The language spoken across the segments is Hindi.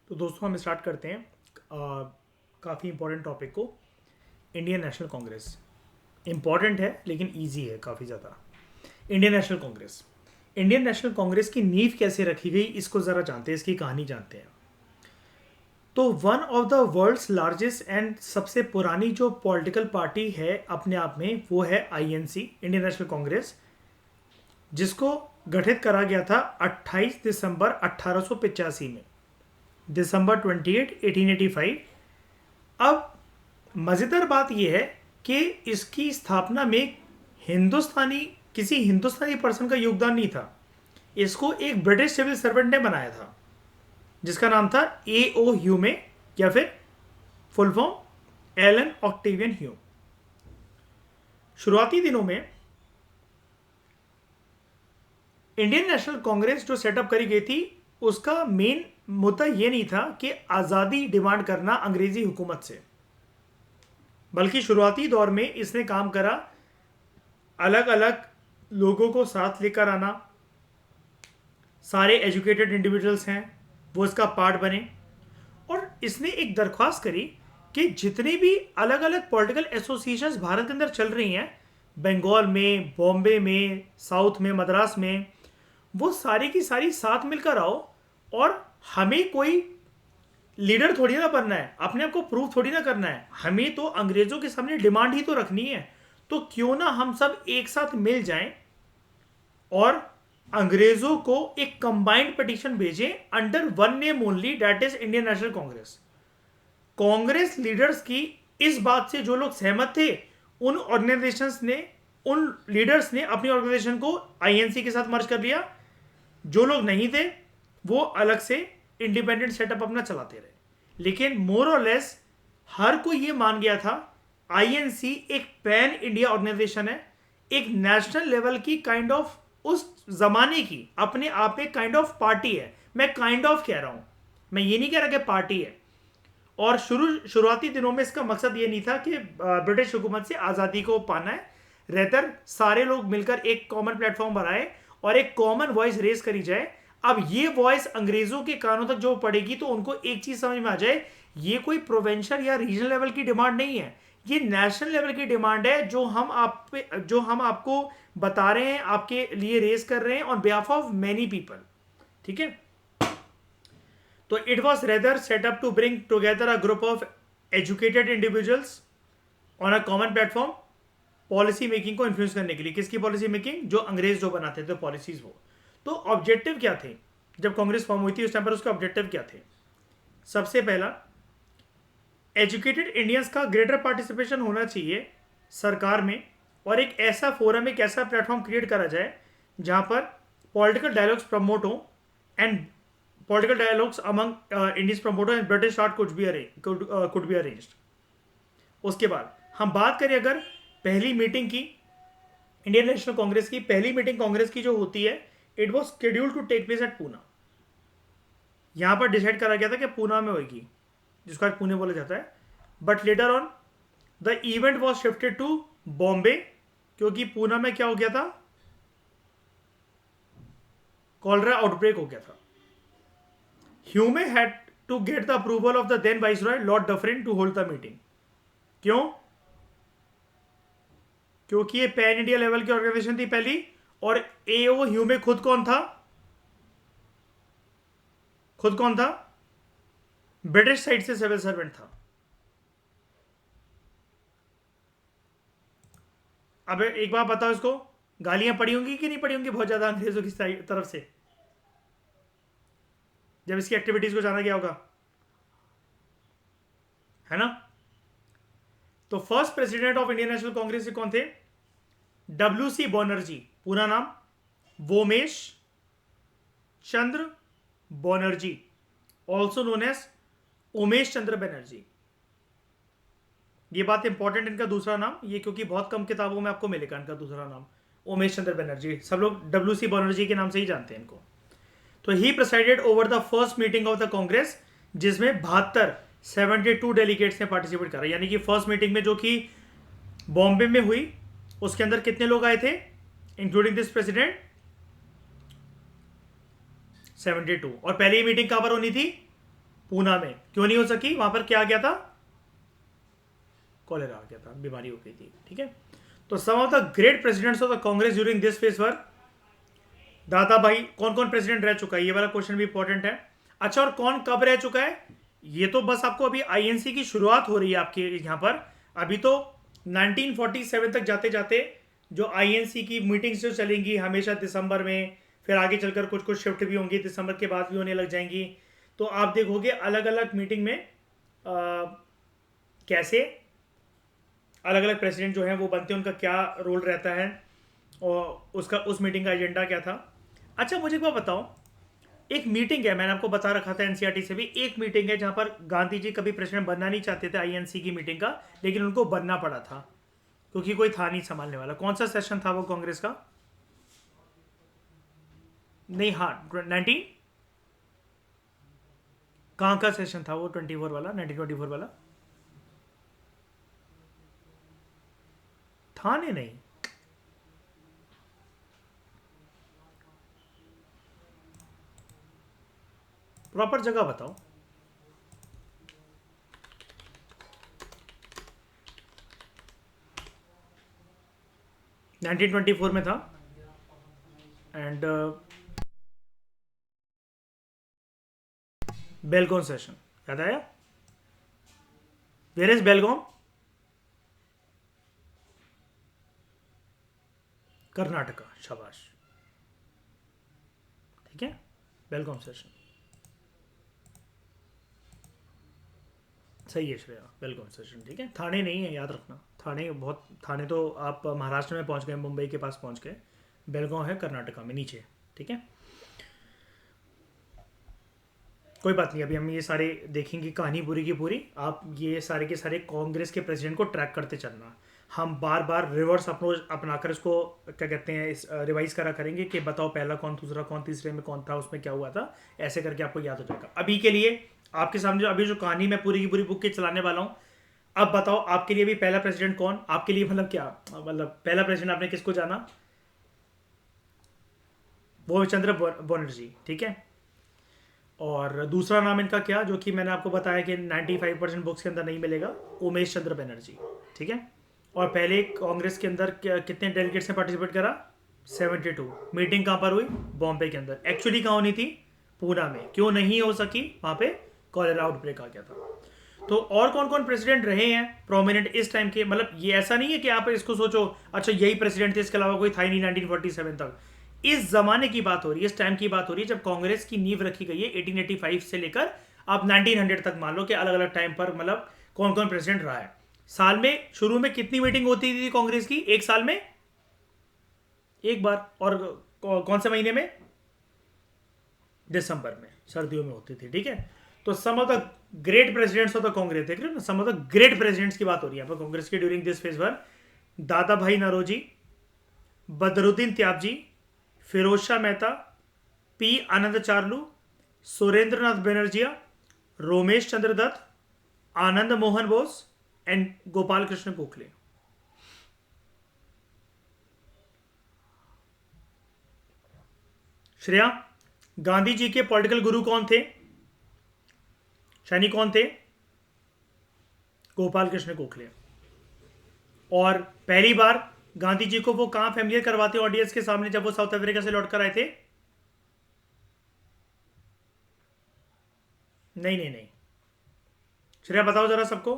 तो दोस्तों हम स्टार्ट करते हैं काफ़ी इंपॉर्टेंट टॉपिक को। इंडियन नेशनल कांग्रेस इंपॉर्टेंट है लेकिन इजी है काफ़ी ज़्यादा। इंडियन नेशनल कांग्रेस की नींव कैसे रखी गई इसको ज़रा जानते हैं, इसकी कहानी जानते हैं। तो one of the world's largest and सबसे पुरानी जो पॉलिटिकल पार्टी है अपने आप में वो है आईएनसी, इंडियन नेशनल कांग्रेस, जिसको गठित करा गया था 28 दिसंबर 1885 में, दिसंबर 28 1885। अब मज़ेदार बात यह है कि इसकी स्थापना में हिंदुस्तानी किसी हिंदुस्तानी पर्सन का योगदान नहीं था। इसको एक ब्रिटिश सिविल सर्वेंट ने बनाया था जिसका नाम था ए ओ ह्यूमे, या फिर full form Allan Octavian Hume. शुरुआती दिनों में इंडियन नेशनल कांग्रेस जो सेटअप करी गई थी उसका मेन मुद्दा यह नहीं था कि आज़ादी डिमांड करना अंग्रेजी हुकूमत से, बल्कि शुरुआती दौर में इसने काम करा अलग अलग लोगों को साथ लेकर आना। सारे एजुकेटेड इंडिविजुअल्स हैं वो इसका पार्ट बने, और इसने एक दरख्वास्त करी कि जितनी भी अलग अलग पॉलिटिकल एसोसिएशंस भारत के अंदर चल रही हैं, बंगाल में, बॉम्बे में, साउथ में, मद्रास में, वो सारी की सारी साथ मिलकर आओ, और हमें कोई लीडर थोड़ी ना बनना है, अपने आप को प्रूव थोड़ी ना करना है, हमें तो अंग्रेजों के सामने डिमांड ही तो रखनी है। तो क्यों ना हम सब एक साथ मिल जाएं और अंग्रेजों को एक कंबाइंड पिटीशन भेजें under one name only, that is Indian national Congress. Congress leaders की इस बात से जो लोग सहमत थे, उन ऑर्गेनाइजेशंस ने, उन लीडर्स ने अपनी ऑर्गेनाइजेशन को आईएनसी के साथ मर्ज कर लिया। जो लोग नहीं थे वो अलग से इंडिपेंडेंट सेटअप अपना चलाते रहे। लेकिन मोर और लेस हर कोई ये मान गया था आईएनसी एक पैन इंडिया ऑर्गेनाइजेशन है, एक नेशनल लेवल की काइंड ऑफ, उस जमाने की अपने आप में काइंड ऑफ पार्टी है। मैं काइंड ऑफ कह रहा हूं, मैं ये नहीं कह रहा कि पार्टी है। और शुरुआती दिनों में इसका मकसद ये नहीं था कि ब्रिटिश हुकूमत से आज़ादी को पाना है, रेदर सारे लोग मिलकर एक कॉमन प्लेटफॉर्म बनाए और एक कॉमन वॉइस रेस करी जाए। अब ये वॉइस अंग्रेजों के कानों तक जो पड़ेगी तो उनको एक चीज समझ में आ जाए, ये कोई प्रोविंशियल या रीजनल लेवल की डिमांड नहीं है, ये नेशनल लेवल की डिमांड है जो हम आपको बता रहे हैं, आपके लिए रेस कर रहे हैं on behalf of many people. ठीक है, तो it was rather setup to bring together a group of educated individuals on a common platform, policy making को इन्फ्लुएंस करने के लिए। किसकी पॉलिसी मेकिंग? जो अंग्रेज जो बनाते थे पॉलिसीज वो। तो ऑब्जेक्टिव क्या थे जब कांग्रेस फॉर्म हुई थी उस टाइम पर? उसके ऑब्जेक्टिव क्या थे? सबसे पहला, एजुकेटेड इंडियंस का ग्रेटर पार्टिसिपेशन होना चाहिए सरकार में, और एक ऐसा फोरम, एक ऐसा प्लेटफॉर्म क्रिएट करा जाए जहां पर पॉलिटिकल डायलॉग्स प्रमोट हो, and political dialogues among Indians promote हो and British art could be arranged. उसके बाद हम बात करें अगर पहली मीटिंग की, इंडियन नेशनल कांग्रेस की पहली मीटिंग कांग्रेस की जो होती है, it was schedule to take place at Poona. यहां पर डिसाइड करा गया था कि पूना में होगी, जिसको आज पुणे बोला जाता है। But later on the event was shifted to Bombay, क्योंकि पूना में क्या हो गया था? कॉलरा आउटब्रेक हो गया था। Hume had to get the approval of the then viceroy Lord Dufferin to hold the meeting. क्यों? क्योंकि ये पैन इंडिया लेवल की ऑर्गेनाइजेशन थी पहली, और एओ ह्यूमे खुद कौन था? खुद कौन था? ब्रिटिश साइड से सिविल सर्वेंट था। अब एक बात बताओ, इसको गालियां पड़ी होंगी कि नहीं पड़ी होंगी बहुत ज्यादा अंग्रेजों की तरफ से जब इसकी एक्टिविटीज को जाना गया होगा, है ना? तो first president of Indian national Congress कौन थे? डब्ल्यू.सी. बनर्जी, पूरा नाम Womesh Chandra Banerjee, also known as Umesh Chandra Banerjee. ये बात इंपॉर्टेंट, इनका दूसरा नाम ये, क्योंकि बहुत कम किताबों में आपको मिलेगा इनका दूसरा नाम उमेश चंद्र बनर्जी। सब लोग डब्ल्यू.सी. बनर्जी के नाम से ही जानते हैं इनको। तो he presided over the first meeting of the Congress, जिसमें 72 डेलीगेट्स ने पार्टिसिपेट करा। यानी कि फर्स्ट मीटिंग में जो कि बॉम्बे में हुई, उसके अंदर कितने लोग आए थे इंक्लूडिंग दिस प्रेसिडेंट? 72। और पहली मीटिंग कहां पर होनी थी? पूना में क्यों नहीं हो सकी? वहां पर क्या आ गया था? कॉलेरा आ गया था, बीमारी हो गई थी। ठीक है, तो some of the great presidents of the Congress during this phase were Dadabhai. कौन कौन प्रेसिडेंट रह चुका है, ये वाला क्वेश्चन भी इंपॉर्टेंट है। अच्छा, और कौन कब रह चुका है? ये तो बस आपको अभी आईएनसी की शुरुआत हो रही है आपके यहां पर। अभी तो 1947 तक जाते जाते जो आईएनसी की मीटिंग्स जो चलेंगी हमेशा दिसंबर में, फिर आगे चलकर कुछ कुछ शिफ्ट भी होंगी, दिसंबर के बाद भी होने लग जाएंगी। तो आप देखोगे अलग अलग मीटिंग में कैसे अलग अलग प्रेसिडेंट जो हैं वो बनते हैं, उनका क्या रोल रहता है और उसका उस मीटिंग का एजेंडा क्या था। अच्छा, मुझे एक बात बताओ, एक मीटिंग है, मैंने आपको बता रखा था एनसीईआरटी से भी, एक मीटिंग है जहां पर गांधी जी कभी प्रेसिडेंट बनना नहीं चाहते थे आईएनसी की मीटिंग का, लेकिन उनको बनना पड़ा था क्योंकि कोई था नहीं संभालने वाला। कौन सा सेशन था वो कांग्रेस का? नहीं, हाँ, 19 कहाँ का सेशन था वो? 24 वाला, 1924 वाला था नहीं। प्रॉपर जगह बताओ। 1924 में था। एंड बेलगोन सेशन याद आया? Where is बेलगोन? कर्नाटका, शाबाश। ठीक है, बेलगोन सेशन सही है श्रेया, बेलगोन सेशन। ठीक है, थाने नहीं है, याद रखना। थाने बहुत, थाने तो आप महाराष्ट्र में पहुंच गए, मुंबई के पास पहुंच गए। बेलगांव है कर्नाटका में नीचे। ठीक है, कोई बात नहीं, अभी हम ये सारे देखेंगे कहानी पूरी की पूरी। आप ये सारे के सारे कांग्रेस के प्रेसिडेंट को ट्रैक करते चलना। हम बार बार रिवर्स अप्रोच अपनाकर इसको क्या कहते हैं, इस रिवाइज करा करेंगे कि बताओ पहला कौन, दूसरा कौन, तीसरे में कौन था, उसमें क्या हुआ था। ऐसे करके आपको याद हो जाएगा। अभी के लिए आपके सामने अभी जो कहानी मैं पूरी की पूरी बुक के चलाने वाला हूँ, अब बताओ आपके लिए भी पहला प्रेसिडेंट कौन? आपके लिए मतलब क्या, मतलब पहला प्रेसिडेंट आपने किसको जाना? वो चंद्र बनर्जी। ठीक है, और दूसरा नाम इनका क्या, जो कि मैंने आपको बताया कि 95% बुक्स के अंदर नहीं मिलेगा, उमेश चंद्र बनर्जी। ठीक है, और पहले कांग्रेस के अंदर कितने डेलीगेट्स ने पार्टिसिपेट करा? 72। मीटिंग कहाँ पर हुई? बॉम्बे के अंदर। एक्चुअली कहाँ होनी थी? पूना में। क्यों नहीं हो सकी? वहाँ पे कॉलेरा आउटब्रेक आ गया था। तो और कौन कौन प्रेसिडेंट रहे हैं प्रोमिनेंट इस टाइम के? मतलब ये ऐसा नहीं है कि आप इसको सोचो अच्छा यही प्रेसिडेंट थे, इसके अलावा कोई था ही नहीं 1947 तक। इस जमाने की बात हो रही है, इस टाइम की बात हो रही है जब कांग्रेस की नींव रखी गई है 1885 से लेकर आप 1900 तक मान लो कि अलग अलग टाइम पर मतलब कौन कौन प्रेसिडेंट रहा है। साल में शुरू में कितनी मीटिंग होती थी कांग्रेस की? एक साल में एक बार। और कौन से महीने में? दिसंबर में, सर्दियों में होती थी। ठीक है, तो some of the great presidents of the Congress, देख रहे हो ना, some of the great presidents की बात हो रही है कांग्रेस की during this phase were. Dadabhai Naoroji, Badruddin Tyabji, Firoz Shah Mehta, P Ananda Charlu, Surendranath Banerjea, Romesh Chandra Dutt, Ananda Mohan Bose and Gopal Krishna Gokhale. Shreya, Gandhi ji के पॉलिटिकल गुरु कौन थे? शैनी कौन थे? गोपाल कृष्ण गोखले। और पहली बार गांधी जी को वो कहां फैमिलियर करवाते ऑडियंस के सामने जब वो साउथ अफ्रीका से लौटकर आए थे? नहीं नहीं नहीं, श्रेया बताओ जरा सबको।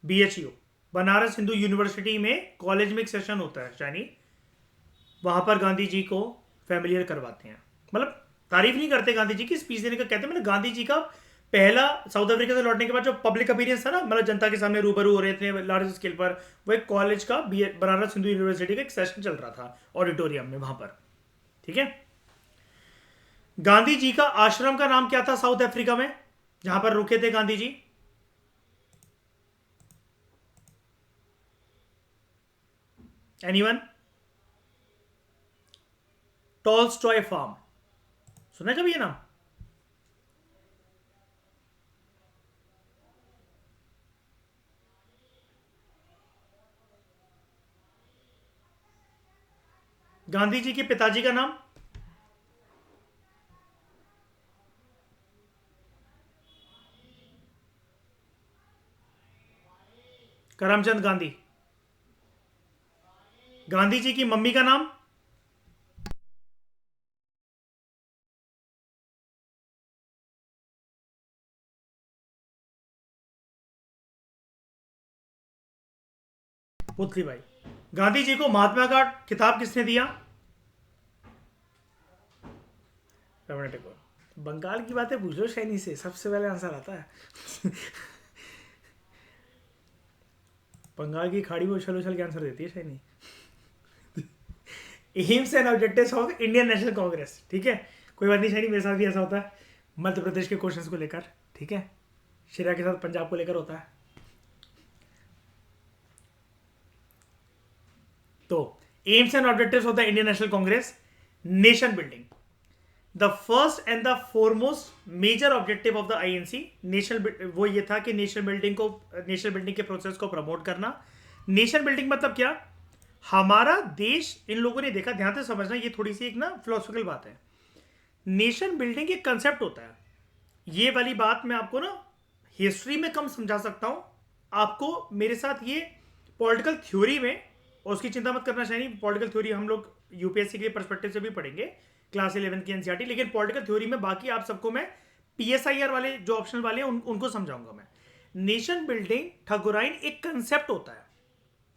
बीएचयू, बनारस हिंदू यूनिवर्सिटी में कॉलेज में एक सेशन होता है शानी, वहां पर गांधी जी को फैमिलियर करवाते हैं। मतलब तारीफ नहीं करते गांधी जी की, स्पीच देने का कहते हैं। मतलब गांधी जी का पहला साउथ अफ्रीका से लौटने के बाद जो पब्लिक अपीयरेंस था ना, मतलब जनता के सामने रूबरू हो रहे थे लार्ज स्केल पर, वो एक कॉलेज का बनारस हिंदू यूनिवर्सिटी का एक सेशन चल रहा था ऑडिटोरियम में वहां पर। ठीक है, गांधी जी का आश्रम का नाम क्या था साउथ अफ्रीका में जहां पर रुके थे Gandhi ji? Anyone? Tolstoy farm, सुना है कभी ये नाम? गांधी जी के पिताजी का नाम? करमचंद गांधी। गांधी जी की मम्मी का नाम? पुतलीबाई। गांधी जी को महात्मा का खिताब किसने दिया? रविंद्रनाथ टैगोर। बंगाल की बातें पूछ लो शैनी से, सबसे पहले आंसर आता है। बंगाल की खाड़ी में उछल उछल के आंसर देती है Shaini. Aims and objectives of Indian national Congress. ठीक है, कोई बात नहीं शैनी, मेरे साथ भी ऐसा होता है मध्य प्रदेश के क्वेश्चंस को लेकर। ठीक है, श्रेया के साथ पंजाब को लेकर होता है। तो aims and objectives of the Indian national Congress, nation building. The first and the foremost major objective of the INC national, वो ये था कि नेशनल बिल्डिंग के प्रोसेस को प्रमोट करना। नेशन बिल्डिंग मतलब क्या? हमारा देश, इन लोगों ने देखा, ध्यान से समझना, ये थोड़ी सी एक ना फिलोसफिकल बात है। नेशन बिल्डिंग एक कंसेप्ट होता है। ये वाली बात मैं आपको ना हिस्ट्री में कम समझा सकता हूं, आपको मेरे साथ ये पॉलिटिकल थ्योरी में, और उसकी चिंता मत करना चाहिए, पॉलिटिकल थ्योरी हम लोग यूपीएससी के पर्सपेक्टिव से भी पढ़ेंगे क्लास 11 की एनसीईआरटी, लेकिन पॉलिटिकल थ्योरी में बाकी आप सबको मैं पीएसआईआर वाले जो ऑप्शनल वाले हैं उनको समझाऊंगा मैं। नेशन बिल्डिंग ठकुराइन एक कंसेप्ट होता है।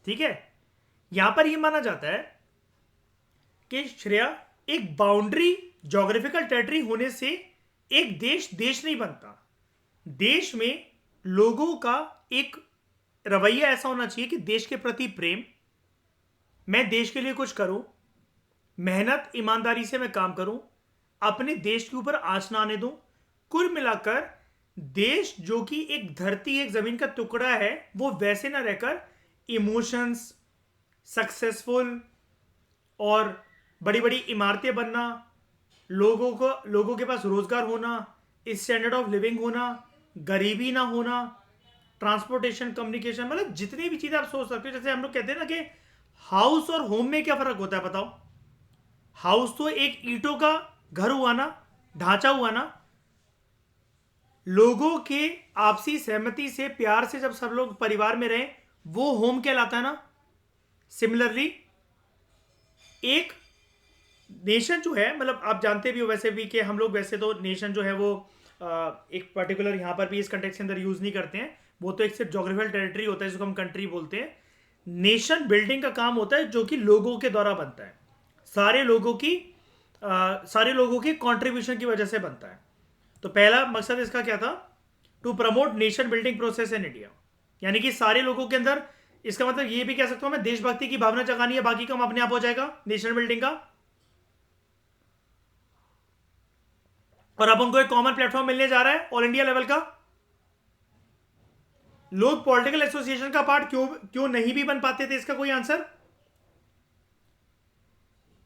ठीक है, यहां पर यह माना जाता है कि श्रेया, एक बाउंड्री ज्योग्राफिकल टेरिटरी होने से एक देश देश नहीं बनता। देश में लोगों का एक रवैया ऐसा होना चाहिए कि देश के प्रति प्रेम, मैं देश के लिए कुछ करूं, मेहनत ईमानदारी से मैं काम करूं, अपने देश के ऊपर आंच ना आने दूं। कुल मिलाकर देश जो कि एक धरती, एक जमीन का टुकड़ा है, वो वैसे ना रहकर इमोशंस, सक्सेसफुल और बड़ी बड़ी इमारतें बनना, लोगों के पास रोजगार होना, स्टैंडर्ड ऑफ लिविंग होना, गरीबी ना होना, ट्रांसपोर्टेशन, कम्युनिकेशन, मतलब जितनी भी चीजें आप सोच सकते हो। जैसे हम लोग कहते हैं ना कि हाउस और होम में क्या फर्क होता है बताओ? हाउस तो एक ईंटों का घर हुआ ना, ढांचा हुआ ना। लोगों के आपसी सहमति से, प्यार से जब सब लोग परिवार में रहे, वो होम कहलाता है ना। सिमिलरली एक नेशन जो है, मतलब आप जानते भी हो वैसे भी कि हम लोग वैसे तो नेशन जो है वो एक पर्टिकुलर यहां पर भी इस कंटेक्स्ट के अंदर यूज नहीं करते हैं, वो तो एक सिर्फ जोग्राफिकल टेरिटरी होता है जिसको हम कंट्री बोलते हैं। नेशन बिल्डिंग का काम होता है जो कि लोगों के द्वारा बनता है, सारे लोगों की कंट्रीब्यूशन की वजह से बनता है। तो पहला मकसद इसका क्या था? To promote nation building process in India, यानी कि सारे लोगों के अंदर, इसका मतलब ये भी कह सकता हूं मैं, देशभक्ति की भावना जगानी है, बाकी काम अपने आप हो जाएगा नेशन बिल्डिंग का। और अब उनको एक कॉमन प्लेटफॉर्म मिलने जा रहा है ऑल इंडिया लेवल का। लोग पॉलिटिकल एसोसिएशन का पार्ट क्यों नहीं भी बन पाते थे, इसका कोई answer?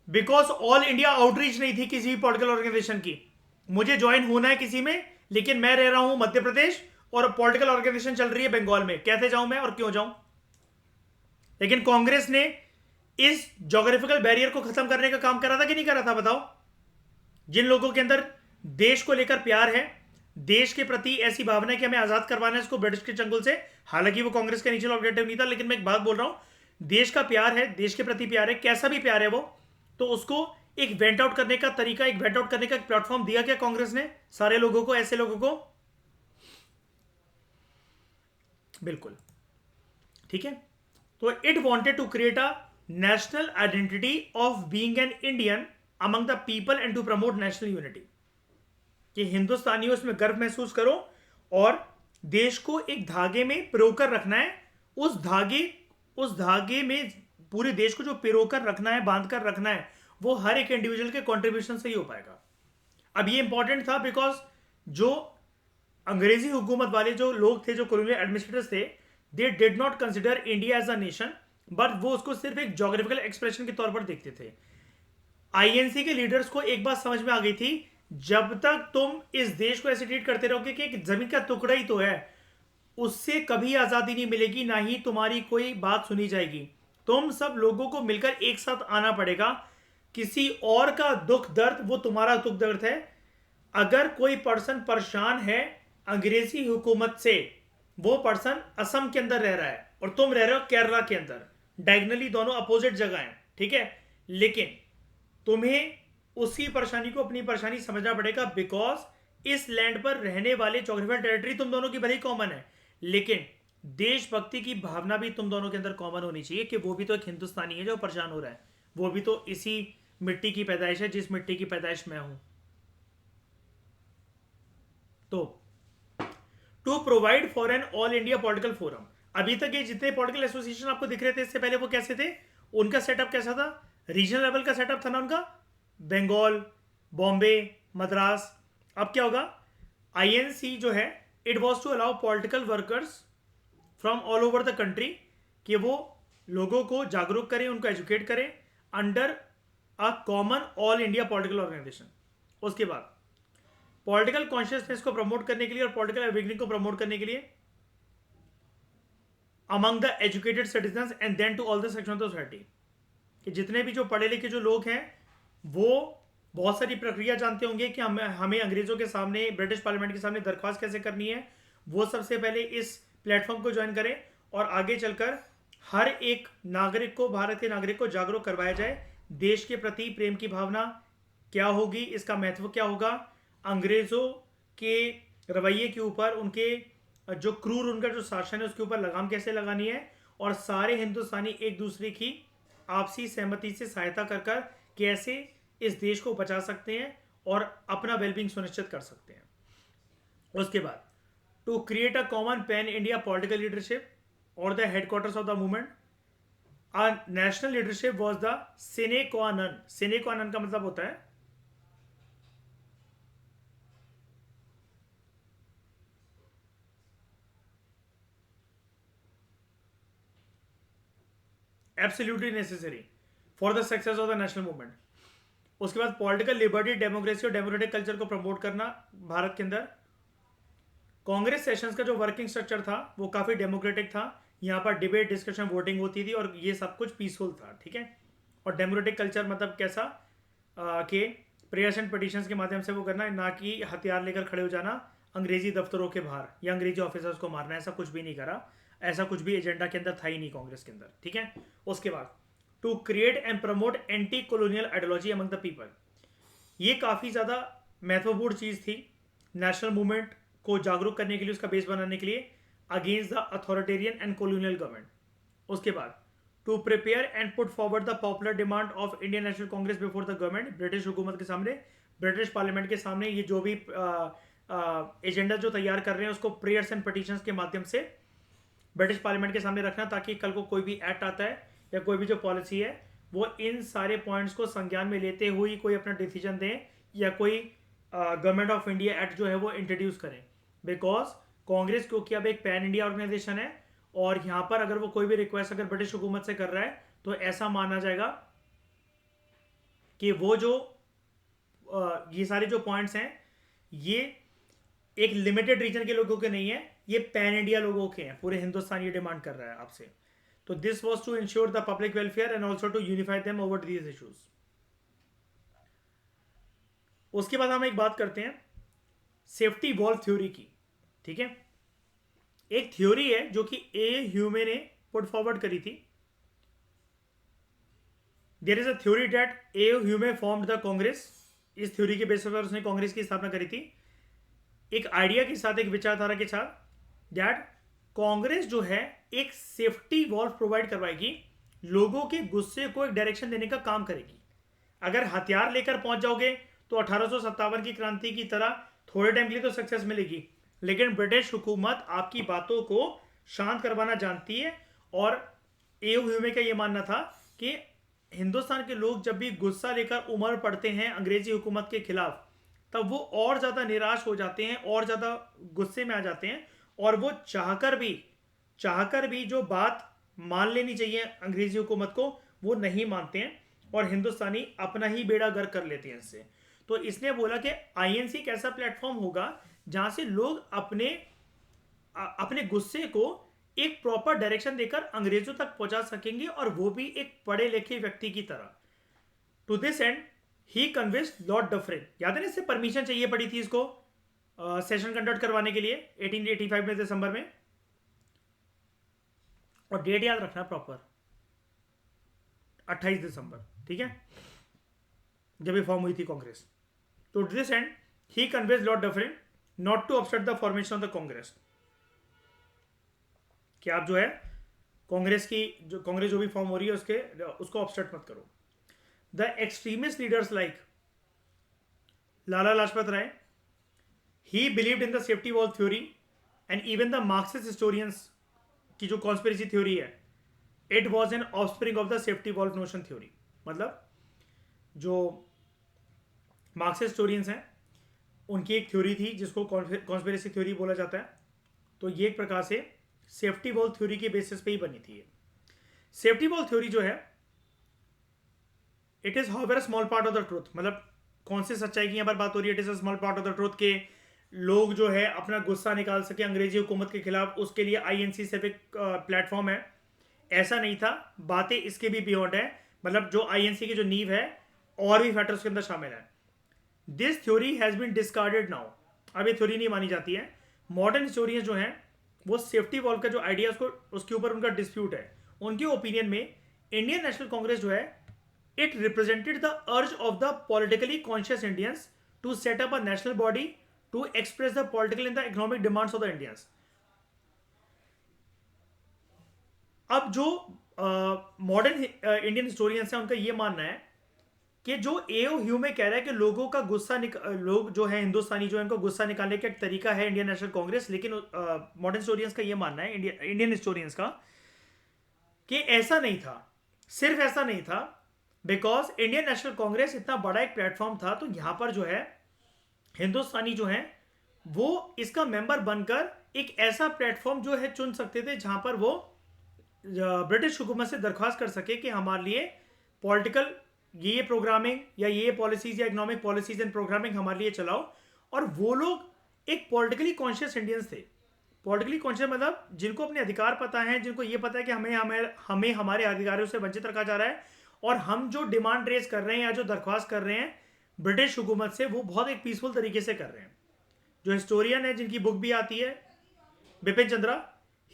Because all India outreach नहीं थी किसी भी पॉलिटिकल ऑर्गेनाइजेशन की। मुझे ज्वाइन होना है किसी में, लेकिन मैं रह रहा हूं मध्य प्रदेश और पॉलिटिकल ऑर्गेनाइजेशन चल रही है बंगाल में, कैसे जाऊं मैं और क्यों जाऊं? लेकिन कांग्रेस ने इस ज्योग्राफिकल बैरियर को खत्म करने का काम करा था कि नहीं करा था बताओ? जिन लोगों के अंदर देश को लेकर प्यार है, देश के प्रति ऐसी भावना है कि हमें आजाद करवाना है इसको ब्रिटिश के चंगुल से, हालांकि वो कांग्रेस का इनिशियल ऑब्जेक्टिव नहीं था, लेकिन मैं एक बात बोल रहा हूं, देश का प्यार है, देश के प्रति प्यार है, कैसा भी प्यार है वो, तो उसको एक वेंट आउट करने का तरीका, एक वेंट आउट करने का एक प्लेटफॉर्म दिया क्या कांग्रेस ने सारे लोगों को, ऐसे लोगों को? बिल्कुल। ठीक है, तो it wanted to create a national identity of being an Indian among the people and to promote national unity, कि हिंदुस्तानियों उसमें गर्व महसूस करो और देश को एक धागे में पिरोकर रखना है। उस धागे में पूरे देश को जो पिरोकर रखना है, बांध कर रखना है, वो हर एक इंडिविजुअल के कंट्रीब्यूशन से ही हो पाएगा। अब ये इंपॉर्टेंट था बिकॉज जो अंग्रेजी हुकूमत वाले जो लोग थे, जो कॉलोनियल एडमिनिस्ट्रेटर्स थे, they did not consider India as a nation, but वो उसको सिर्फ एक ज्योग्राफिकल एक्सप्रेशन के तौर पर देखते थे। आईएनसी के लीडर्स को एक बात समझ में आ गई थी, जब तक तुम इस देश को ऐसे ट्रीट करते रहोगे कि एक जमीन का टुकड़ा ही तो है, उससे कभी आजादी नहीं मिलेगी, ना ही तुम्हारी कोई बात सुनी जाएगी। तुम सब लोगों को मिलकर एक साथ आना पड़ेगा। किसी और का दुख दर्द वो तुम्हारा दुख दर्द है। अगर कोई पर्सन परेशान है अंग्रेजी हुकूमत से, वो पर्सन असम के अंदर रह रहा है और तुम रह रहे हो केरला के अंदर, डायगनली दोनों अपोजिट जगह हैं, ठीक है, लेकिन तुम्हें उसी परेशानी को अपनी परेशानी समझना पड़ेगा, बिकॉज इस लैंड पर रहने वाले जोग्राफिकल टेरिटरी तुम दोनों की भले ही कॉमन है, लेकिन देशभक्ति की भावना भी तुम दोनों के अंदर कॉमन होनी चाहिए कि वो भी तो एक हिंदुस्तानी है जो परेशान हो रहा है, वो भी तो इसी मिट्टी की पैदाइश है जिस मिट्टी की पैदाइश मैं हूं। तो to provide for an all India political forum, अभी तक ये जितने पॉलिटिकल एसोसिएशन आपको दिख रहे थे इससे पहले वो कैसे थे, उनका सेटअप कैसा था, रीजनल लेवल का सेटअप था ना उनका, बंगाल, बॉम्बे, मद्रास। अब क्या होगा, आईएनसी जो है it was to allow political workers from all over the country कि वो लोगों को जागरूक करें, उनको एजुकेट करें under a common all India political organization. उसके बाद पॉलिटिकल कॉन्शियसनेस को प्रमोट करने के लिए और पॉलिटिकल अवेकनिंग को प्रमोट करने के लिए among the educated citizen and then to all the section of the society, कि जितने भी जो पढ़े लिखे जो लोग हैं वो बहुत सारी प्रक्रिया जानते होंगे कि हमें अंग्रेजों के सामने, ब्रिटिश पार्लियामेंट के सामने दरख्वास्त कैसे करनी है, वो सबसे पहले इस प्लेटफॉर्म को ज्वाइन करें और आगे चलकर हर एक नागरिक को, भारत के नागरिक को जागरूक करवाया जाए, देश के प्रति प्रेम की भावना क्या होगी, इसका महत्व क्या होगा, अंग्रेजों के रवैये के ऊपर, उनके जो क्रूर उनका जो शासन है उसके ऊपर लगाम कैसे लगानी है, और सारे हिंदुस्तानी एक दूसरे की आपसी सहमति से सहायता कर कर कैसे इस देश को बचा सकते हैं और अपना वेलबींग सुनिश्चित कर सकते हैं। उसके बाद to create a common pan India political leadership और the headquarters of the movement, a national leadership was the sine qua non. Sine qua non का मतलब होता है absolutely necessary for the success of the national movement. उसके बाद पॉलिटिकल लिबर्टी, डेमोक्रेसी और डेमोक्रेटिक कल्चर को प्रमोट करना भारत के अंदर। कांग्रेस सेशंस का जो वर्किंग स्ट्रक्चर था वो काफी डेमोक्रेटिक था, यहाँ पर डिबेट, डिस्कशन, वोटिंग होती थी और ये सब कुछ पीसफुल था, ठीक है। और डेमोक्रेटिक कल्चर मतलब कैसा कि प्रेयर्स एंड पिटिशंस के माध्यम से वो करना, ना कि हथियार लेकर खड़े हो जाना अंग्रेजी दफ्तरों के बाहर या अंग्रेजी ऑफिसर्स को मारना, ऐसा कुछ भी नहीं करा, ऐसा कुछ भी एजेंडा के अंदर था ही नहीं कांग्रेस के अंदर, ठीक है। उसके बाद to create and promote anti colonial ideology among the people, ये काफ़ी ज़्यादा महत्वपूर्ण चीज़ थी नेशनल मूवमेंट को जागरूक करने के लिए, उसका बेस बनाने के लिए, against the authoritarian and colonial government. उसके बाद to prepare and put forward the popular demand of Indian national Congress before the government, British हुकूमत के सामने, ब्रिटिश पार्लियामेंट के सामने ये जो भी एजेंडा जो तैयार कर रहे हैं उसको प्रेयर्स एंड पिटिशंस के माध्यम से ब्रिटिश पार्लियामेंट के सामने रखना, ताकि कल को कोई भी एक्ट आता है या कोई भी जो पॉलिसी है वो इन सारे पॉइंट्स को संज्ञान में लेते हुए कोई अपना डिसीजन दें या कोई गवर्नमेंट ऑफ इंडिया एक्ट जो है वो इंट्रोड्यूस करें। बिकॉज कांग्रेस क्योंकि अब एक पैन इंडिया ऑर्गेनाइजेशन है और यहाँ पर अगर वो कोई भी रिक्वेस्ट अगर ब्रिटिश हुकूमत से कर रहा है तो ऐसा माना जाएगा कि वो जो ये सारे जो पॉइंट्स हैं ये एक लिमिटेड रीजन के लोगों के नहीं है, ये पैन इंडिया लोगों के हैं, पूरे हिंदुस्तान ये डिमांड कर रहा है आपसे। तो this was to ensure the public welfare and also to unify them over these issues. उसके बाद हम एक बात करते हैं सेफ्टी वॉल्व थ्योरी की, ठीक है। एक थ्योरी है जो कि ए ह्यूमे ने पुट फॉरवर्ड करी थी। There is a theory that A Hume formed the Congress, इस थ्योरी के बेसिस पर उसने कांग्रेस की स्थापना करी थी, एक आइडिया के साथ, एक विचारधारा के साथ, दैट कांग्रेस जो है एक सेफ्टी वॉल्व प्रोवाइड करवाएगी, लोगों के गुस्से को एक डायरेक्शन देने का काम करेगी। अगर हथियार लेकर पहुंच जाओगे तो 1857 की क्रांति की तरह थोड़े टाइम के लिए तो सक्सेस मिलेगी, लेकिन ब्रिटिश हुकूमत आपकी बातों को शांत करवाना जानती है। और ए ह्यूमे का यह मानना था कि हिंदुस्तान के लोग जब भी गुस्सा लेकर उमड़ पड़ते हैं अंग्रेजी हुकूमत के खिलाफ, तब वो और ज़्यादा निराश हो जाते हैं, और ज़्यादा गुस्से में आ जाते हैं, और वो चाहकर भी जो बात मान लेनी चाहिए अंग्रेजी हुकूमत को वो नहीं मानते हैं और हिंदुस्तानी अपना ही बेड़ा गर्क कर लेते हैं इससे। तो इसने बोला कि आईएनसी एक ऐसा प्लेटफॉर्म होगा जहां से लोग अपने गुस्से को एक प्रॉपर डायरेक्शन देकर अंग्रेजों तक पहुंचा सकेंगे, और वो भी एक पढ़े लिखे व्यक्ति की तरह। To this end he convinced Lord Dufferin, याद है ना, इससे परमिशन चाहिए पड़ी थी इसको सेशन कंडक्ट करवाने के लिए 1885 में दिसंबर में। और डेट याद रखना प्रॉपर, 28 दिसंबर, ठीक है, जब ये फॉर्म हुई थी कांग्रेस। तो to this end he conveys Lord Dufferin not to upset the formation of the Congress, कि आप जो है कांग्रेस जो भी फॉर्म हो रही है उसको अपसेट मत करो। The extremist leaders like Lala Lajpat Rai, he believed in the safety wall theory, and even the Marxist historians की जो कॉन्स्पिरेसी थ्योरी है, it was an offspring of the safety valve notion theory. मतलब जो मार्क्सिस्ट हिस्टोरियंस हैं उनकी एक थ्योरी थी जिसको कॉन्स्पिरेसी थ्योरी बोला जाता है। तो ये एक प्रकार से सेफ्टी वॉल्व थ्योरी के बेसिस पे ही बनी थी। सेफ्टी वॉल्व थ्योरी जो है, it is however a small part of the truth. मतलब कौन सी सच्चाई की यहाँ पर बात हो रही है? It is a small part of the truth के लोग जो है अपना गुस्सा निकाल सके अंग्रेजी हुकूमत के खिलाफ, उसके लिए आईएनसी सिर्फ एक प्लेटफॉर्म है, ऐसा नहीं था। बातें इसके भी बियॉन्ड है। मतलब जो आईएनसी की जो नींव है और भी फैक्टर्स के अंदर शामिल है। This theory has been discarded now. अब ये थ्योरी नहीं मानी जाती है। मॉडर्न हिस्टोरियंस जो हैं वो सेफ्टी वॉल्व का जो आइडिया उसके ऊपर उनका डिस्प्यूट है। उनके ओपिनियन में इंडियन नेशनल कांग्रेस जो है, it represented the urge of the politically conscious Indians to set up a national body to express the political and the economic demands of the Indians. अब जो मॉडर्न इंडियन हिस्टोरियंस हैं उनका ये मानना है कि जो एओ ह्यूमे कह रहा है कि लोगों का गुस्सा लोग जो है हिंदुस्तानी जो है उनको गुस्सा निकालने का एक तरीका है इंडियन नेशनल कांग्रेस, लेकिन मॉडर्न हिस्टोरियंस का ये मानना है, इंडियन हिस्टोरियंस का, कि ऐसा नहीं था। सिर्फ ऐसा नहीं था, बिकॉज इंडियन नेशनल कांग्रेस इतना बड़ा एक प्लेटफॉर्म था, तो यहां पर जो है हिंदुस्तानी जो है वो इसका मेंबर बनकर एक ऐसा प्लेटफॉर्म जो है चुन सकते थे जहां पर वो ब्रिटिश हुकूमत से दरख्वास्त कर सके कि हमारे लिए पॉलिटिकल ये प्रोग्रामिंग या ये पॉलिसीज या इकोनॉमिक पॉलिसीज एंड प्रोग्रामिंग हमारे लिए चलाओ। और वो लोग एक पॉलिटिकली कॉन्शियस इंडियंस थे। पॉलिटिकली कॉन्शियस मतलब जिनको अपने अधिकार पता है, जिनको ये पता है कि हमें हमारे अधिकारों से वंचित रखा जा रहा है, और हम जो डिमांड रेज कर रहे हैं या जो दरख्वास्त कर रहे हैं ब्रिटिश हुकूमत से, वो बहुत एक पीसफुल तरीके से कर रहे हैं। जो हिस्टोरियन है जिनकी बुक भी आती है, Bipin Chandra,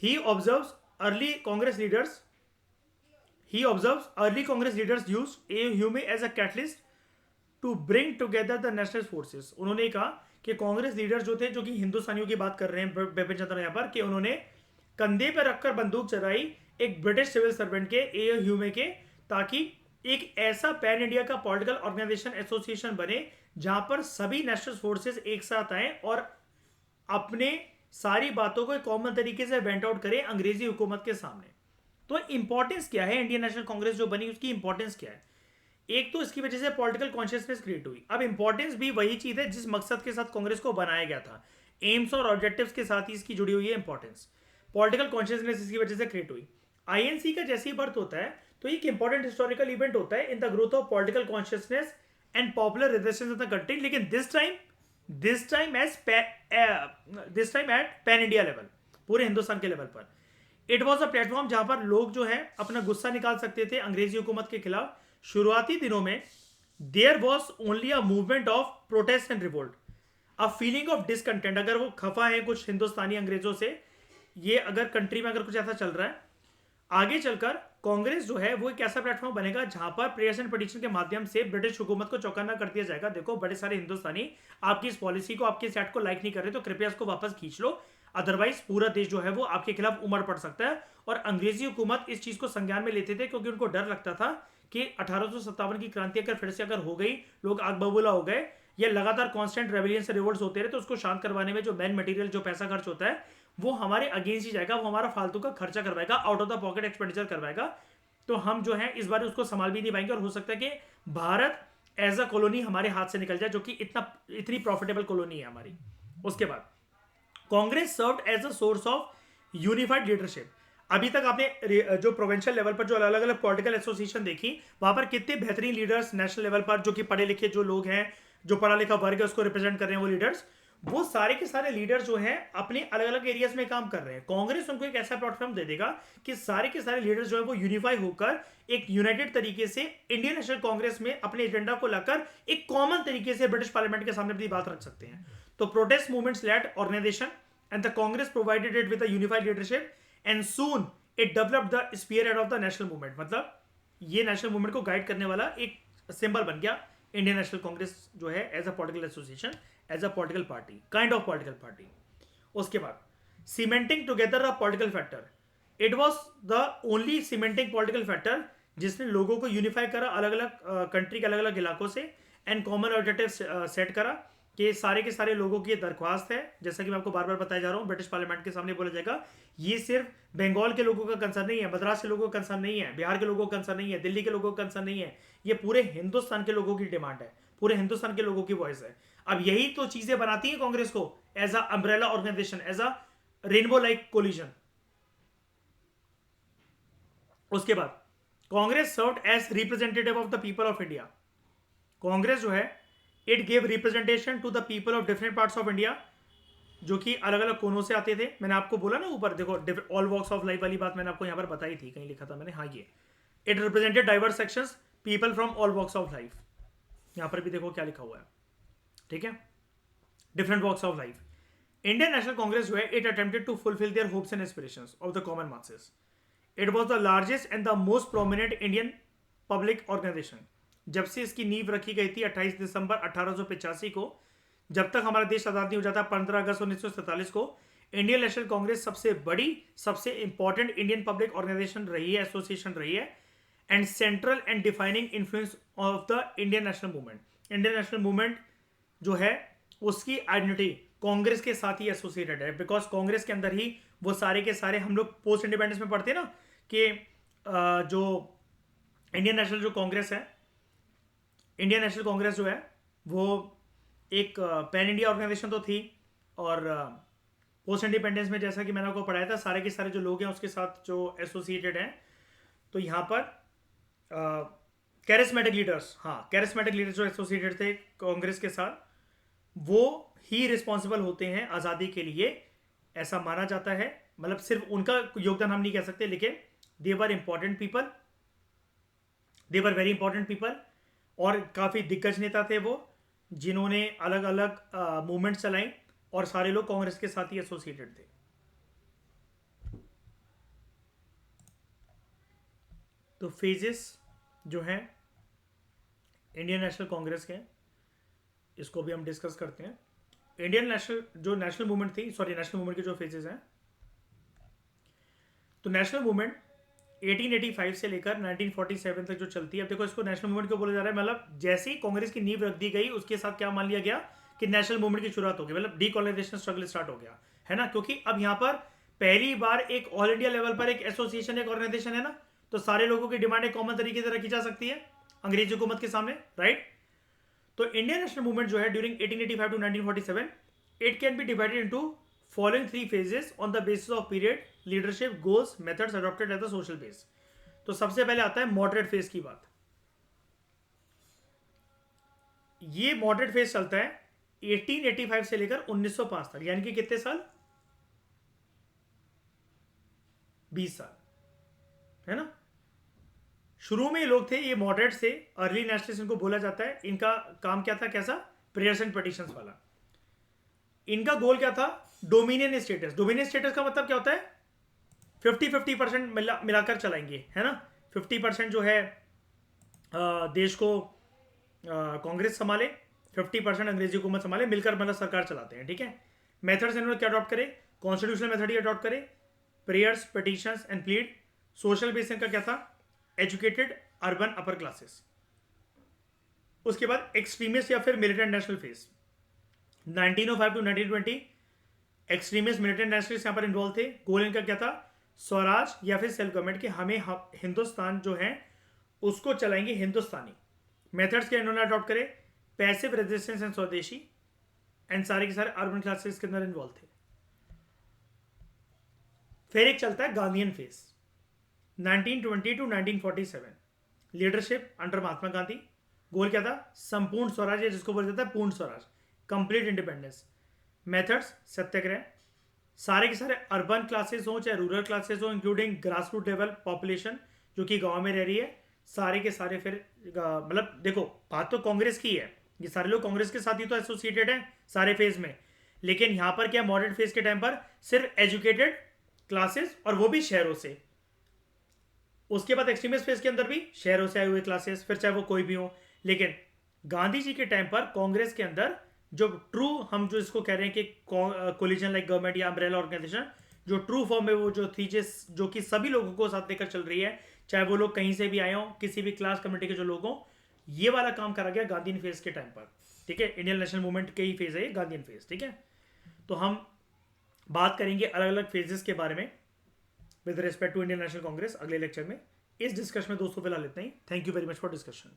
he observes early Congress leaders used AO as a catalyst to bring together the national forces। उन्होंने कहा कि कांग्रेस लीडर्स जो थे, जो कि हिंदुस्तानियों की बात कर रहे हैं बिपिन चंद्र यहाँ पर, कि उन्होंने कंधे पर रखकर बंदूक चलाई एक ब्रिटिश सिविल सर्वेंट के, AO ह्यूमे के, ताकि एक ऐसा पैन इंडिया का पॉलिटिकल ऑर्गेनाइजेशन एसोसिएशन बने जहां पर सभी नेशनल फोर्सेस एक साथ आए और अपने सारी बातों को एक कॉमन तरीके से वेंट आउट करें अंग्रेजी हुकूमत के सामने। तो इंपॉर्टेंस क्या है इंडियन नेशनल कांग्रेस जो बनी, उसकी इंपॉर्टेंस क्या है? एक तो इसकी वजह से पॉलिटिकल कॉन्शियसनेस क्रिएट हुई। अब इंपॉर्टेंस भी वही चीज है जिस मकसद के साथ कांग्रेस को बनाया गया था, एम्स और ऑब्जेक्टिव्स के साथ ही इसकी जुड़ी हुई है इंपॉर्टेंस। पॉलिटिकल कॉन्शियसनेस इसकी वजह से क्रिएट हुई। आईएनसी का जैसे ही बर्थ होता है तो एक इंपॉर्टेंट हिस्टोरिकल इवेंट होता है in the growth of political consciousness and popular resistance in the country. लेकिन this time at pan India level, पूरे हिंदुस्तान के लेवल पर। इट वॉज अ प्लेटफॉर्म जहां पर लोग जो है अपना गुस्सा निकाल सकते थे अंग्रेजी हुकूमत के खिलाफ। शुरुआती दिनों में there was only a movement of protest and revolt, a feeling of discontent. अगर वो खफा है कुछ हिंदुस्तानी अंग्रेजों से, ये अगर कंट्री में अगर कुछ ऐसा चल रहा है, आगे चलकर कांग्रेस जो है वो एक ऐसा प्लेटफॉर्म बनेगा जहां पर प्रेयर्स एंड पिटीशन के माध्यम से ब्रिटिश हुकूमत को चौकन्ना कर दिया जाएगा। देखो बड़े सारे हिंदुस्तानी आपकी इस पॉलिसी को, आपके सेट को लाइक नहीं कर रहे, तो कृपया इसको वापस खींच लो, अदरवाइज पूरा देश जो है वो आपके खिलाफ उमड़ पड़ सकता है। और अंग्रेजी हुकूमत इस चीज को संज्ञान में लेते थे क्योंकि उनको डर लगता था कि 1857 की क्रांति अगर फिर से अगर हो गई, लोग आग बबूला हो गए, ये लगातार कांस्टेंट रेवोल्यूशन से रिवोल्ट्स होते रहे, तो उसको शांत करवाने में जो मैन मटेरियल, जो पैसा खर्च होता है, वो हमारे अगेंस्ट ही जाएगा, वो हमारा फालतू का खर्चा करवाएगा, out of the pocket expenditure करवाएगा। तो हम जो है इस बार उसको संभाल भी नहीं पाएंगे, और हो सकता है कि भारत एज अ कॉलोनी हमारे हाथ से निकल जाए, जो कि इतनी प्रॉफिटेबल कॉलोनी है हमारी। उसके बाद Congress served as a source of unified leadership. अभी तक आपने जो प्रोविंशियल लेवल पर जो अलग अलग पॉलिटिकल एसोसिएशन देखी, वहां पर कितने बेहतरीन लीडर्स नेशनल लेवल पर, जो कि पढ़े लिखे जो लोग हैं, जो पढ़ा लिखा वर्ग है, उसको रिप्रेजेंट कर रहे हैं वो लीडर्स, वो सारे के सारे लीडर्स जो हैं अपने अलग अलग एरियाज में काम कर रहे हैं। कांग्रेस उनको एक ऐसा प्लेटफॉर्म दे देगा कि सारे के सारे लीडर्स जो है वो यूनिफाई होकर एक यूनाइटेड तरीके से इंडियन नेशनल कांग्रेस में अपने एजेंडा को लाकर एक कॉमन तरीके से ब्रिटिश पार्लियामेंट के सामने अपनी बात रख सकते हैं। तो protest movements led organization and the Congress provided it with a unified leadership, and soon it developed the spear of the national movement, मतलब ये नेशनल मूवमेंट को गाइड करने वाला एक सिंबल बन गया इंडियन नेशनल कांग्रेस जो है, as a political association, as a political party, kind of political party. उसके बाद cementing together a political factor. It was the only cementing political factor जिसने लोगों को यूनिफाई करा अलग अलग कंट्री के अलग अलग इलाकों से, एंड कॉमन ऑब्जेक्टिव सेट करा कि सारे के सारे लोगों की ये दरख्वास्त है, जैसा कि मैं आपको बार बार बताया जा रहा हूँ, ब्रिटिश पार्लियामेंट के सामने बोला जाएगा, ये सिर्फ बंगाल के लोगों का कंसर्न नहीं है, मद्रास के लोगों का कंसर्न नहीं है, बिहार के लोगों का कंसर्न नहीं है, दिल्ली के लोगों का कंसर्न नहीं है, ये पूरे हिंदुस्तान के लोगों की डिमांड है, पूरे हिंदुस्तान के लोगों की वॉइस है. अब यही तो चीजें बनाती हैं कांग्रेस को as a umbrella organization, as a rainbow like collision. उसके बाद Congress served as representative of the people of India. Congress जो है it gave representation to the people of different parts of India, जो कि अलग अलग कोनों से आते थे. मैंने आपको बोला ना ऊपर, देखो ऑल वॉक्स ऑफ लाइफ वाली बात मैंने आपको यहाँ पर बताई थी, कहीं लिखा था मैंने, हाँ ये it represented diverse sections, people from all walks of life. यहाँ पर भी देखो क्या लिखा हुआ है, ठीक है, different walks of life. Indian national Congress जो है it attempted to fulfil their hopes and aspirations of the common masses. It was the largest and the most prominent Indian public organisation. जब से इसकी नींव रखी गई थी 28 दिसंबर 1885 को, जब तक हमारा देश आजाद नहीं हो जाता 15 अगस्त 1947 को, इंडियन नेशनल कांग्रेस सबसे बड़ी, सबसे इंपॉर्टेंट इंडियन पब्लिक ऑर्गेनाइजेशन रही है, एसोसिएशन रही है, and central and defining influence of the Indian national movement. Indian national movement जो है उसकी आइडेंटिटी कांग्रेस के साथ ही एसोसिएटेड है, बिकॉज कांग्रेस के अंदर ही वो सारे के सारे, हम लोग पोस्ट इंडिपेंडेंस में पढ़ते हैं ना कि जो इंडियन नेशनल जो कांग्रेस है, इंडियन नेशनल कांग्रेस जो है वो एक पैन इंडिया ऑर्गेनाइजेशन तो थी, और पोस्ट इंडिपेंडेंस में जैसा कि मैंने आपको पढ़ाया था, सारे के सारे जो लोग हैं उसके साथ जो एसोसिएटेड हैं. तो यहाँ पर कैरिस्मेटिक लीडर्स, हाँ कैरिस्मेटिक लीडर्स जो एसोसिएटेड थे कांग्रेस के साथ, वो ही रिस्पॉन्सिबल होते हैं आज़ादी के लिए, ऐसा माना जाता है. मतलब सिर्फ उनका योगदान हम नहीं कह सकते, लेकिन they were important people, they were very important people, और काफ़ी दिग्गज नेता थे वो, जिन्होंने अलग अलग मूवमेंट चलाई, और सारे लोग कांग्रेस के साथ ही एसोसिएटेड थे. तो फेजेस जो हैं इंडियन नेशनल कांग्रेस के, इसको भी हम डिस्कस करते हैं. इंडियन नेशनल जो नेशनल मूवमेंट थी, सॉरी नेशनल मूवमेंट के जो फेजेस हैं, तो नेशनल मूवमेंट 1885 से लेकर 1947 तक जो चलती है. अब देखो इसको नेशनल मूवमेंट क्यों बोला जा रहा है, मतलब जैसे ही कांग्रेस की नींव रख दी गई उसके साथ क्या मान लिया गया कि नेशनल मूवमेंट की शुरुआत हो गई, मतलब डीकोलोनाइजेशन स्ट्रगल स्टार्ट हो गया, है ना. क्योंकि अब यहाँ पर पहली बार एक ऑल इंडिया लेवल पर एक एसोसिएशन, एक ऑर्गेनाइजेशन है ना, तो सारे लोगों की डिमांड एक कॉमन तरीके से रखी जा सकती है अंग्रेजी हुकूमत के सामने, राइट. तो इंडियन नेशनल मूवमेंट जो है during 1885 to 1947, it can be divided into following 3 phases on the basis of period, leadership, goals, methods adopted at the social base. तो सबसे पहले आता है मॉडरेट फेज की बात. ये मॉडरेट फेज चलता है 1885 से लेकर 1905 तक, यानी कि कितने साल, 20 साल, है ना. शुरू में ये लोग थे, ये मॉडरेट से, अर्ली नेशनलिस्ट इनको बोला जाता है. इनका काम क्या था, कैसा, प्रेयर्स एंड पिटिशंस वाला. इनका गोल क्या था, डोमिनियन स्टेटस. डोमिनियन स्टेटस का मतलब क्या होता है, 50-50% मिलाकर चलाएंगे, है ना. 50% जो है देश को कांग्रेस संभाले, 50% अंग्रेजी हुकूमत संभाले, मिलकर मतलब सरकार चलाते हैं, ठीक है. मेथड्स इन्होंने क्या अडॉप्ट करे, कॉन्स्टिट्यूशनल मेथड ही अडॉप्ट करे, prayers, petitions and plead. Social base इनका क्या था, एजुकेटेड अर्बन अपर क्लासेस. उसके बाद एक्सट्रीमिस्ट या फिर militant national phase 1905 to 1920, extremist militant nationalist यहाँ पर इन्वॉल्व थे. गोल इनका क्या था, स्वराज या फिर सेल्फ गवर्नमेंट, के हमें हिंदुस्तान जो है उसको चलाएंगे हिंदुस्तानी. मेथड्स के इन्होंने अडॉप्ट करे, पैसिव रेजिस्टेंस एंड स्वदेशी, एंड सारे के सारे अर्बन क्लासेस के अंदर इन्वॉल्व थे. फिर एक चलता है Gandhian phase 1920 to 1947, leadership under Mahatma Gandhi. Goal क्या था, संपूर्ण स्वराज, जिसको बोला जाता है purna swaraj, complete independence. Methods satyagraha, सारे के सारे अर्बन क्लासेस हो चाहे रूरल क्लासेस हो, including grass root level population जो कि गांव में रह रही है, सारे के सारे. फिर मतलब देखो बात तो कांग्रेस की है, ये सारे लोग कांग्रेस के साथ ही तो एसोसिएटेड हैं सारे फेज में, लेकिन यहां पर क्या, मॉडर्न फेज के टाइम पर सिर्फ एजुकेटेड क्लासेस, और वो भी शहरों से, उसके बाद एक्सट्रीमिस्ट फेज के अंदर भी शहरों से आए हुए क्लासेस, फिर चाहे वो कोई भी हो। लेकिन गांधी जी के टाइम पर कांग्रेस के अंदर जो ट्रू, हम जो इसको कह रहे हैं कि कोलिजन लाइक गवर्नमेंट या अम्ब्रेला ऑर्गेनाइजेशन, जो ट्रू फॉर्म में वो जो थी, जो कि सभी लोगों को साथ लेकर चल रही है, चाहे वो लोग कहीं से भी आए हों, किसी भी क्लास कम्युनिटी के जो लोग हों, ये वाला काम करा गया गांधीन फेज के टाइम पर। ठीक है, इंडियन नेशनल मूवमेंट के ही फेज है ये, गांधीन फेज। ठीक है, तो हम बात करेंगे अलग अलग फेजेस के बारे में with respect to Indian national Congress अगले लेक्चर में। इस डिस्कशन में दोस्तों फिलहाल इतना ही। Thank you very much for discussion.